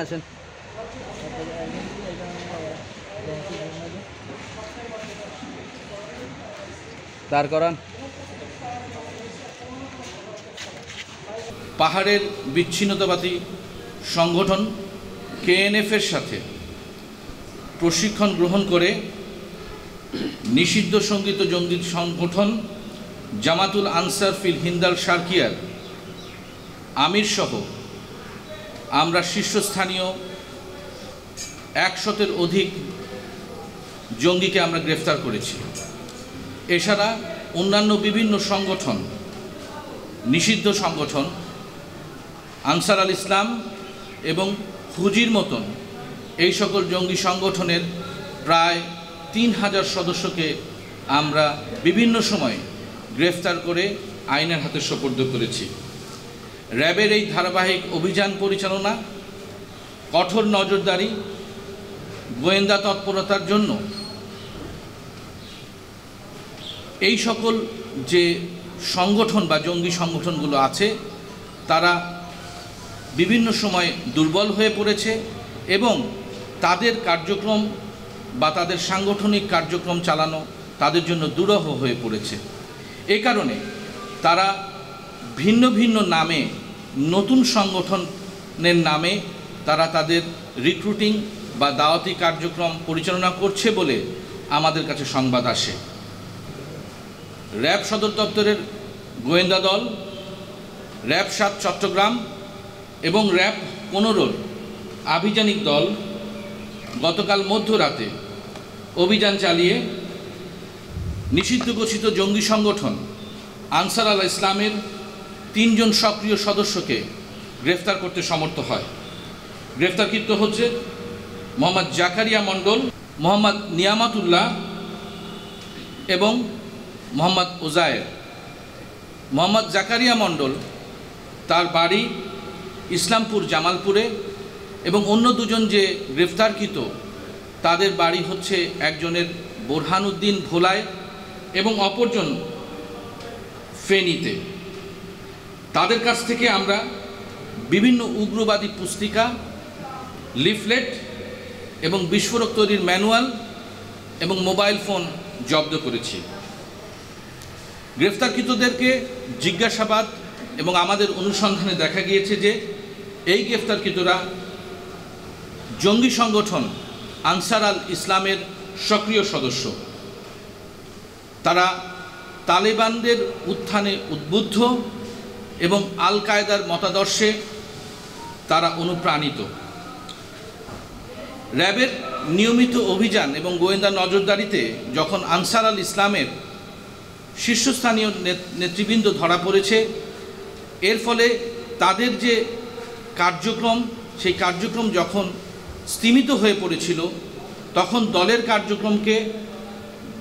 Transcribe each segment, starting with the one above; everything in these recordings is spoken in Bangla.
আসেন দাঁড় করান। পাহাড়ের বিচ্ছিন্নতাবাদী সংগঠন কেএনএফের সাথে প্রশিক্ষণ গ্রহণ করে নিষিদ্ধ সংগীত জঙ্গি সংগঠন জামাতুল আনসার ফিল হিন্দাল শারকিয়ার আমির সহ আমরা শীর্ষস্থানীয় 100-এর অধিক জঙ্গিকে আমরা গ্রেফতার করেছি। এছাড়া অন্যান্য বিভিন্ন সংগঠন, নিষিদ্ধ সংগঠন আনসার আল ইসলাম এবং হুজির মতন এই সকল জঙ্গি সংগঠনের প্রায় 3000 সদস্যকে আমরা বিভিন্ন সময় গ্রেফতার করে আইনের হাতে সোপর্দ করেছি। র্যাবের এই ধারাবাহিক অভিযান পরিচালনা, কঠোর নজরদারি, গোয়েন্দা তৎপরতার জন্য এই সকল যে সংগঠন বা জঙ্গি সংগঠনগুলো আছে তারা বিভিন্ন সময় দুর্বল হয়ে পড়েছে এবং তাদের কার্যক্রম বা তাদের সাংগঠনিক কার্যক্রম চালানো তাদের জন্য দুরূহ হয়ে পড়েছে। এই কারণে তারা ভিন্ন ভিন্ন নামে, নতুন সংগঠনের নামে তারা তাদের রিক্রুটিং বা দাওয়াতি কার্যক্রম পরিচালনা করছে বলে আমাদের কাছে সংবাদ আসে। র্যাব সদর দপ্তরের গোয়েন্দা দল, র্যাব 7 চট্টগ্রাম এবং র্যাব 15-র আভিযানিক দল গতকাল মধ্যরাতে অভিযান চালিয়ে নিষিদ্ধ ঘোষিত জঙ্গি সংগঠন আনসার আল ইসলামের 3 জন সক্রিয় সদস্যকে গ্রেফতার করতে সমর্থ হয়। গ্রেফতারকৃত হচ্ছে মোহাম্মদ জাকারিয়া মণ্ডল, মোহাম্মদ নিয়ামতুল্লাহ এবং মোহাম্মদ ওজায়ের। মোহাম্মদ জাকারিয়া মণ্ডল তার বাড়ি ইসলামপুর জামালপুরে এবং অন্য 2 জন যে গ্রেফতারকৃত তাদের বাড়ি হচ্ছে একজনের বোরহানুদ্দিন ভোলায় এবং অপরজন ফেনীতে। তাদের কাছ থেকে আমরা বিভিন্ন উগ্রবাদী পুস্তিকা, লিফলেট এবং বিস্ফোরক তৈরির ম্যানুয়াল এবং মোবাইল ফোন জব্দ করেছি। গ্রেফতারকৃতদেরকে জিজ্ঞাসাবাদ এবং আমাদের অনুসন্ধানে দেখা গিয়েছে যে এই গ্রেফতারকৃতরা জঙ্গি সংগঠন আনসার আল ইসলামের সক্রিয় সদস্য। তারা তালেবানদের উত্থানে উদ্বুদ্ধ এবং আল কায়দার মতাদর্শে তারা অনুপ্রাণিত। র্যাবের নিয়মিত অভিযান এবং গোয়েন্দা নজরদারিতে যখন আনসার আল ইসলামের শীর্ষস্থানীয় নেতৃবৃন্দ ধরা পড়েছে, এর ফলে তাদের যে কার্যক্রম সেই কার্যক্রম যখন স্তিমিত হয়ে পড়েছিল তখন দলের কার্যক্রমকে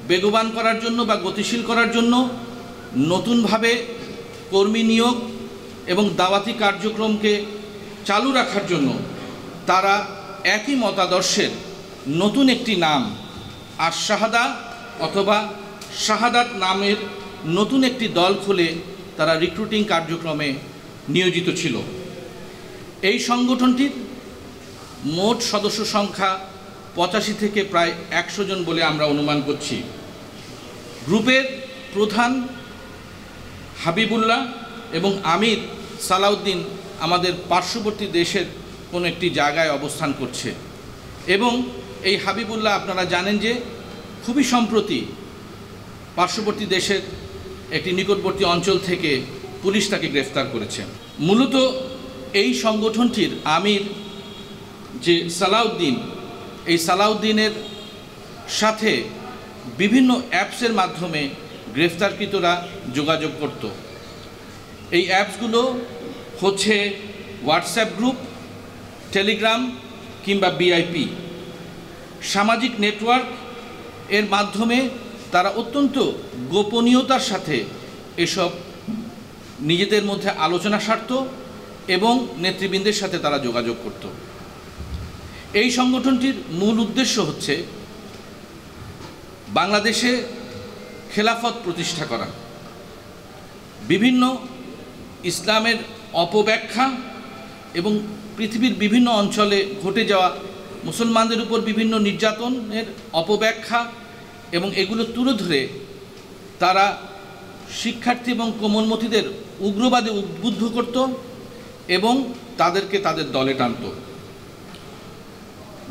বেগবান করার জন্য বা গতিশীল করার জন্য নতুনভাবে কর্মী নিয়োগ এবং দাওয়াতি কার্যক্রমকে চালু রাখার জন্য তারা একই মতাদর্শের নতুন একটি নাম আশ-শাহাদা অথবা শাহাদাত নামের নতুন একটি দল খুলে তারা রিক্রুটিং কার্যক্রমে নিয়োজিত ছিল। এই সংগঠনটির মোট সদস্য সংখ্যা 85 থেকে প্রায় 100 জন বলে আমরা অনুমান করছি। গ্রুপের প্রধান হাবিবুল্লাহ এবং আমির সালাউদ্দিন আমাদের পার্শ্ববর্তী দেশের কোনো একটি জায়গায় অবস্থান করছে এবং এই হাবিবুল্লাহ আপনারা জানেন যে খুবই সম্প্রতি পার্শ্ববর্তী দেশের একটি নিকটবর্তী অঞ্চল থেকে পুলিশ তাকে গ্রেফতার করেছে। মূলত এই সংগঠনটির আমির যে সালাউদ্দিন, এই সালাউদ্দিনের সাথে বিভিন্ন অ্যাপসের মাধ্যমে গ্রেফতারকৃতরা যোগাযোগ করত। এই অ্যাপসগুলো হচ্ছে হোয়াটসঅ্যাপ গ্রুপ, টেলিগ্রাম কিংবা বিআইপি সামাজিক নেটওয়ার্ক। এর মাধ্যমে তারা অত্যন্ত গোপনীয়তার সাথে এসব নিজেদের মধ্যে আলোচনা সারত এবং নেতৃবৃন্দের সাথে তারা যোগাযোগ করত। এই সংগঠনটির মূল উদ্দেশ্য হচ্ছে বাংলাদেশে খেলাফত প্রতিষ্ঠা করা, বিভিন্ন ইসলামের অপব্যাখ্যা এবং পৃথিবীর বিভিন্ন অঞ্চলে ঘটে যাওয়া মুসলমানদের উপর বিভিন্ন নির্যাতনের অপব্যাখ্যা এবং এগুলো তুলে ধরে তারা শিক্ষার্থী এবং কোমলমতিদের উগ্রবাদে উদ্বুদ্ধ করত এবং তাদেরকে তাদের দলে টানত।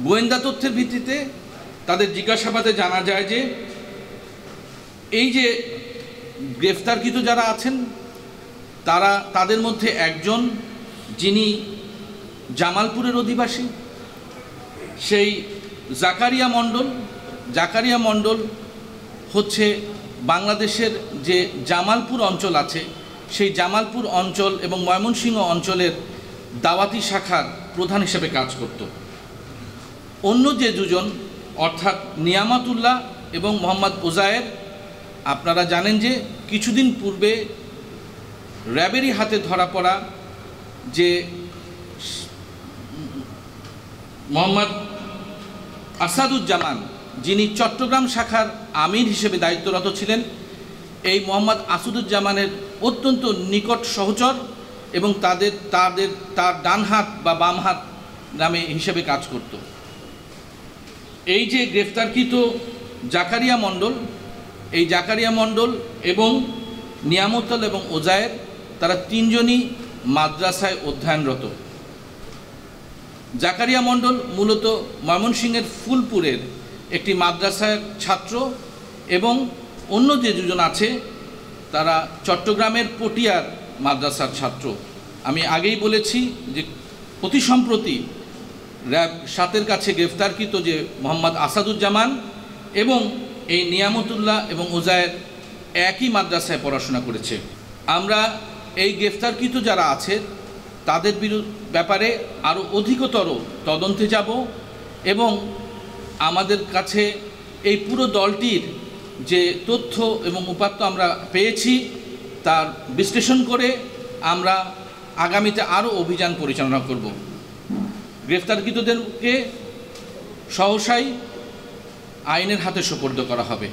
গোয়েন্দা তথ্যের ভিত্তিতে তাদের জিজ্ঞাসাবাদে জানা যায় যে এই যে গ্রেফতারকৃত যারা আছেন তাদের মধ্যে একজন, যিনি জামালপুরের অধিবাসী, সেই জাকারিয়া মণ্ডল হচ্ছে বাংলাদেশের যে জামালপুর অঞ্চল আছে সেই জামালপুর অঞ্চল এবং ময়মনসিংহ অঞ্চলের দাওয়াতি শাখার প্রধান হিসেবে কাজ করত। অন্য যে দুজন অর্থাৎ নিয়ামতুল্লাহ এবং মোহাম্মদ ওজায়ের, আপনারা জানেন যে কিছুদিন পূর্বে র্যাবেরই হাতে ধরা পড়া যে মোহাম্মদ আসাদুজ্জামান, যিনি চট্টগ্রাম শাখার আমির হিসেবে দায়িত্বরত ছিলেন, এই মোহাম্মদ আসাদুজ্জামানের অত্যন্ত নিকট সহচর এবং তার ডান হাত বা বাম হাত নামে হিসেবে কাজ করত। এই যে গ্রেফতারকৃত জাকারিয়া মণ্ডল এবং নিয়ামতুল এবং ওজায়ের, তারা তিনজনই মাদ্রাসায় অধ্যয়নরত। জাকারিয়া মণ্ডল মূলত ময়মনসিংহের ফুলপুরের একটি মাদ্রাসার ছাত্র এবং অন্য যে দুজন আছে তারা চট্টগ্রামের পটিয়ার মাদ্রাসার ছাত্র। আমি আগেই বলেছি যে অতি সম্প্রতি র্যাব 7-এর কাছে গ্রেফতারকৃত যে মোহাম্মদ আসাদুজ্জামান এবং এই নিয়ামতুল্লাহ এবং ওজায়ের একই মাদ্রাসায় পড়াশোনা করেছে। আমরা এই গ্রেফতারকৃত যারা আছে তাদের ব্যাপারে আরও অধিকতর তদন্তে যাব এবং আমাদের কাছে এই পুরো দলটির যে তথ্য এবং উপাত্ত আমরা পেয়েছি তার বিশ্লেষণ করে আমরা আগামীতে আরও অভিযান পরিচালনা করব। গ্রেফতারকৃতদেরকে সহসাই আইনের হাতে সোপর্দ করা হবে।